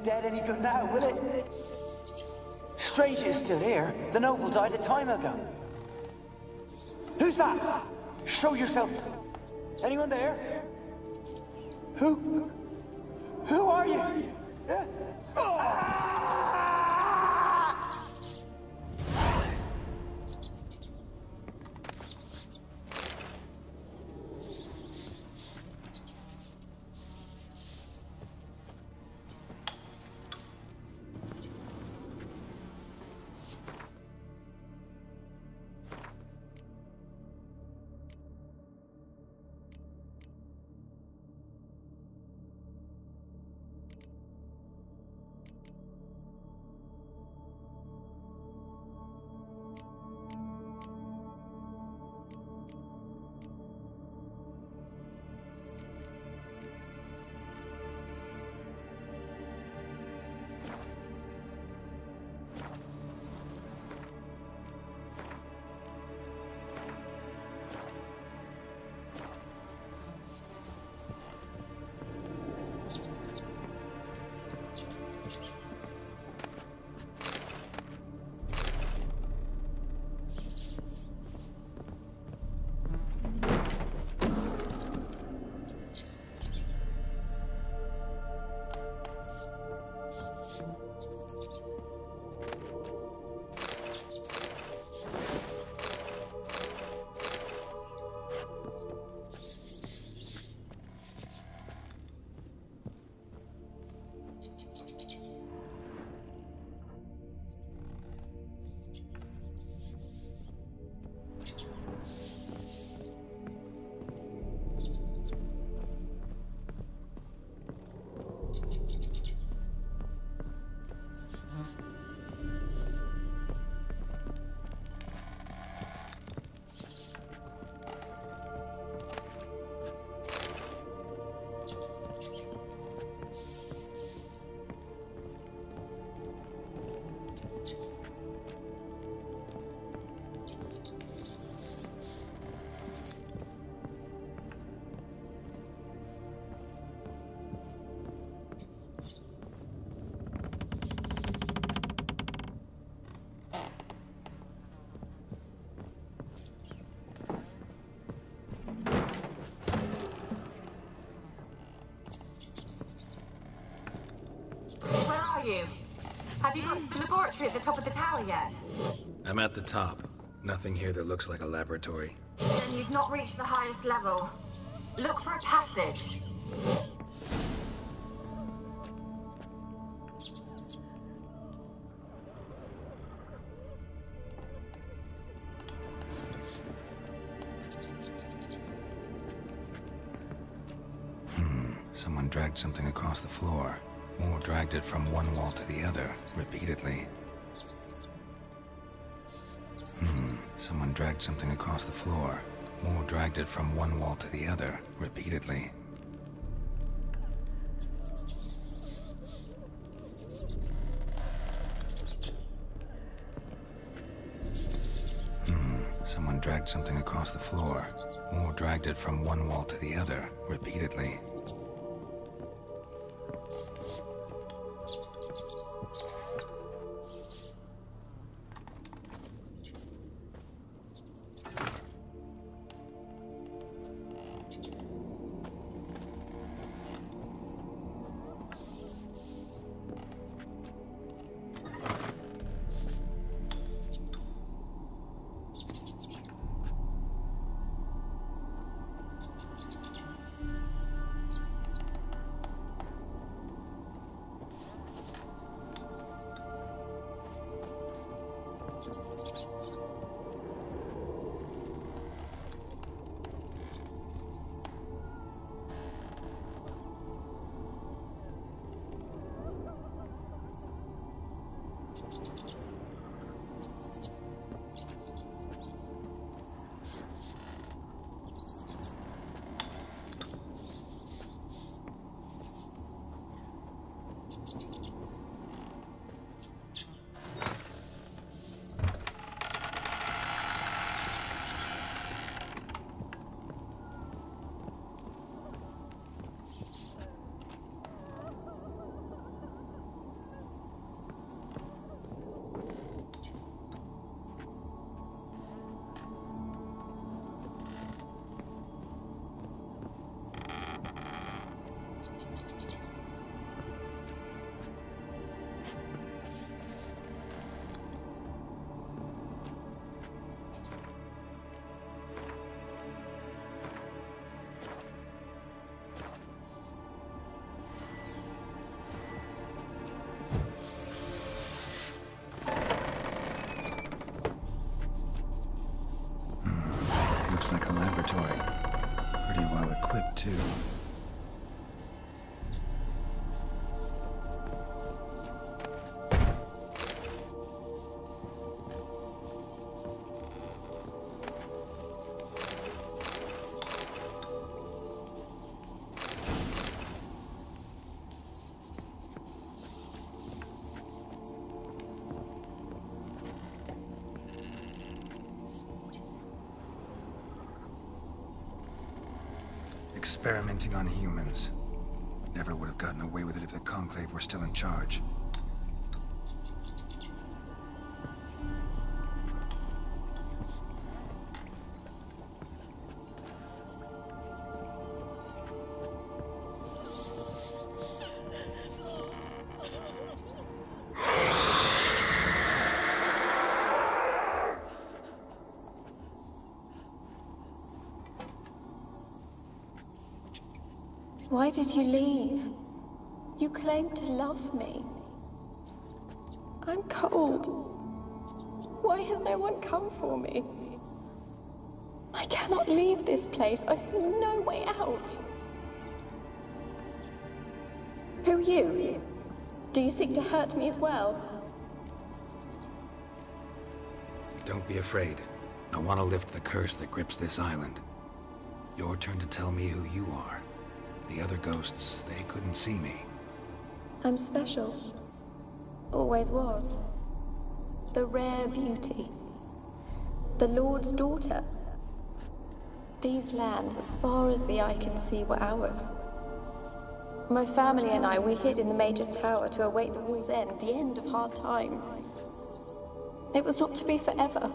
dead any good now, will it? Strange it's still here. The noble died a time ago. Who's that? Show yourself. Anyone there? Who are you? You? Have you got to the laboratory at the top of the tower yet? I'm at the top. Nothing here that looks like a laboratory. Then you've not reached the highest level. Look for a passage. Someone dragged something across the floor. Or dragged it from one wall to the other, repeatedly. Someone dragged something across the floor. Or dragged it from one wall to the other, repeatedly. Someone dragged something across the floor. Or dragged it from one wall to the other, repeatedly. Experimenting on humans. Never would have gotten away with it if the Conclave were still in charge. Why did you leave? You claimed to love me. I'm cold. Why has no one come for me? I cannot leave this place. I see no way out. Who are you? Do you seek to hurt me as well? Don't be afraid. I want to lift the curse that grips this island. Your turn to tell me who you are. The other ghosts, they couldn't see me. I'm special. Always was. The rare beauty. The Lord's daughter. These lands, as far as the eye can see, were ours. My family and I, we hid in the Mage's Tower to await the war's end, the end of hard times. It was not to be forever.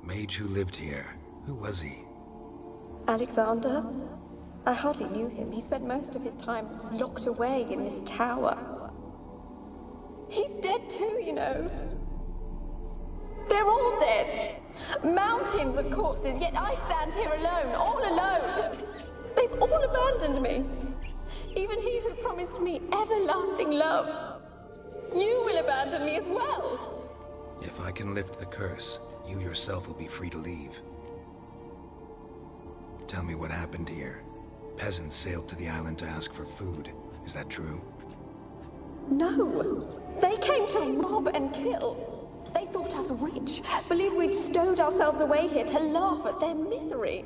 Mage who lived here. Who was he? Alexander? I hardly knew him. He spent most of his time locked away in this tower. He's dead too, you know. They're all dead. Mountains of corpses, yet I stand here alone, all alone. They've all abandoned me. Even he who promised me everlasting love. You will abandon me as well. If I can lift the curse, you yourself will be free to leave. Tell me what happened here. Peasants sailed to the island to ask for food. Is that true? No. They came to rob and kill. They thought us rich, believed we'd stowed ourselves away here to laugh at their misery.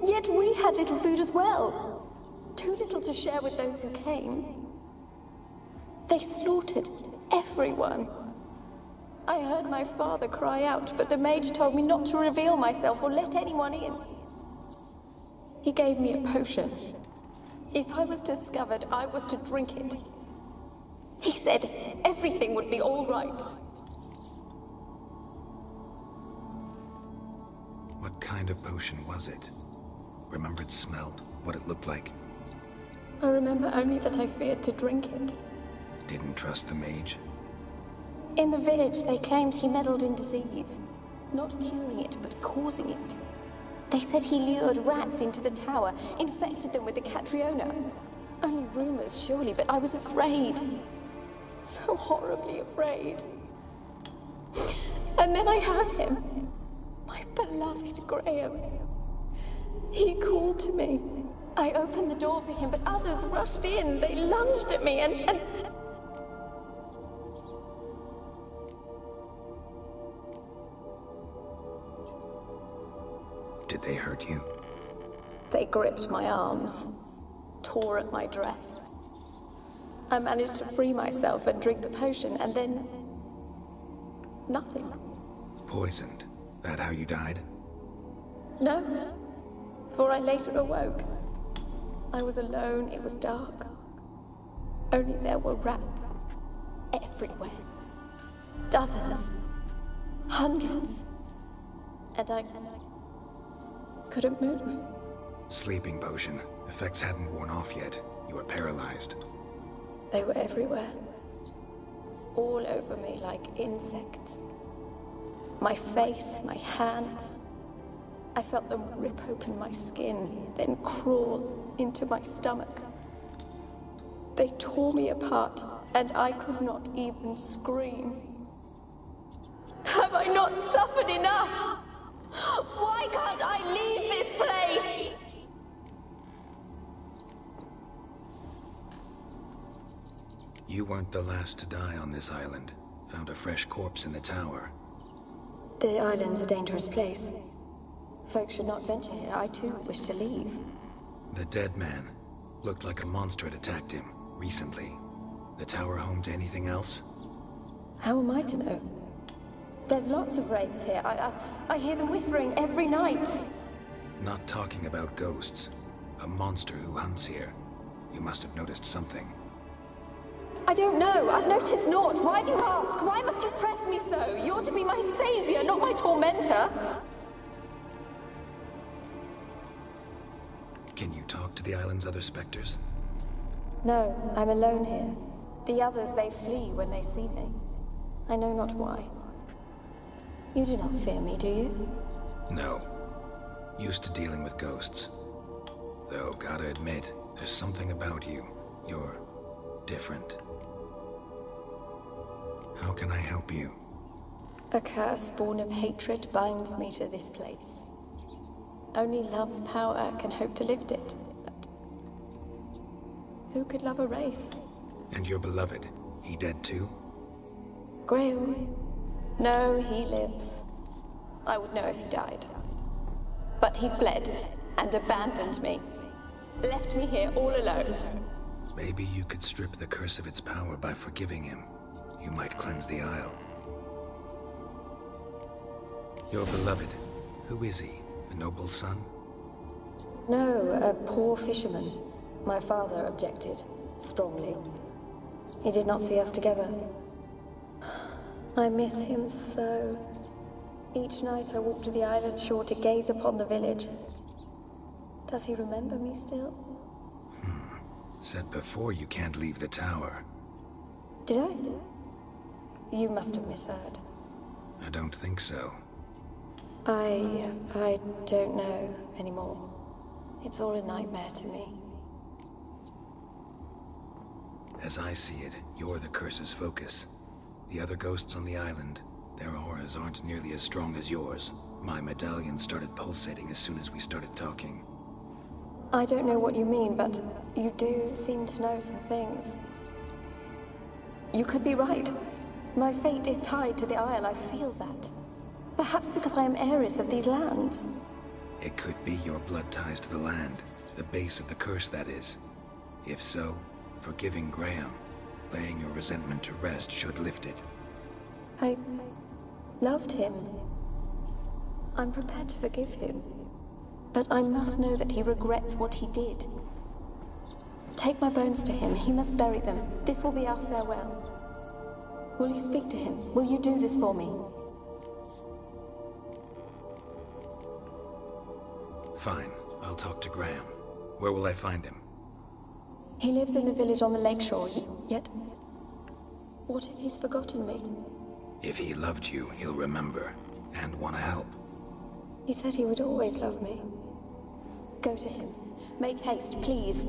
Yet we had little food as well. Too little to share with those who came. They slaughtered everyone. I heard my father cry out, but the mage told me not to reveal myself or let anyone in. He gave me a potion. If I was discovered, I was to drink it. He said everything would be all right. What kind of potion was it? Remember its smell? What it looked like? I remember only that I feared to drink it. Didn't trust the mage? In the village, they claimed he meddled in disease. Not curing it, but causing it. They said he lured rats into the tower, infected them with the Catriona. Only rumors, surely, but I was afraid. So horribly afraid. And then I heard him. My beloved Graham. He called to me. I opened the door for him, but others rushed in. They lunged at me and... Did they hurt you? They gripped my arms, tore at my dress. I managed to free myself and drink the potion, and then... nothing. Poisoned? That how you died? No, for I later awoke. I was alone, it was dark. Only there were rats everywhere. Dozens. Hundreds. And I couldn't move. Sleeping potion. Effects hadn't worn off yet. You were paralyzed. They were everywhere. All over me like insects. My face, my hands. I felt them rip open my skin, then crawl into my stomach. They tore me apart, and I could not even scream. Have I not suffered enough? Why can't I leave this place? You weren't the last to die on this island. Found a fresh corpse in the tower. The island's a dangerous place. Folks should not venture here. I too wish to leave. The dead man. Looked like a monster had attacked him, recently. The tower home to anything else? How am I to know? There's lots of wraiths here. I hear them whispering every night. Not talking about ghosts. A monster who hunts here. You must have noticed something. I don't know. I've noticed naught. Why do you ask? Why must you press me so? You're to be my savior, not my tormentor. Can you talk to the island's other specters? No, I'm alone here. The others, they flee when they see me. I know not why. You do not fear me, do you? No. Used to dealing with ghosts. Though, gotta admit, there's something about you. You're different. How can I help you? A curse born of hatred binds me to this place. Only love's power can hope to lift it. But who could love a wraith? And your beloved, he dead too? Grail? No, he lives. I would know if he died. But he fled and abandoned me. Left me here all alone. Maybe you could strip the curse of its power by forgiving him. You might cleanse the Isle. Your beloved, who is he? A noble son? No, a poor fisherman. My father objected, strongly. He did not see us together. I miss him so. Each night I walk to the island shore to gaze upon the village. Does he remember me still? Said before you can't leave the tower. Did I? You must have misheard. I don't think so. I don't know anymore. It's all a nightmare to me. As I see it, you're the curse's focus. The other ghosts on the island, their auras aren't nearly as strong as yours. My medallion started pulsating as soon as we started talking. I don't know what you mean, but you do seem to know some things. You could be right. My fate is tied to the Isle, I feel that. Perhaps because I am heiress of these lands. It could be your blood ties to the land, the base of the curse, that is. If so, forgiving Graham, laying your resentment to rest should lift it. I loved him. I'm prepared to forgive him. But I must know that he regrets what he did. Take my bones to him. He must bury them. This will be our farewell. Will you speak to him? Will you do this for me? Fine. I'll talk to Graham. Where will I find him? He lives in the village on the lakeshore, yet... What if he's forgotten me? If he loved you, he'll remember, and want to help. He said he would always love me. Go to him. Make haste, please.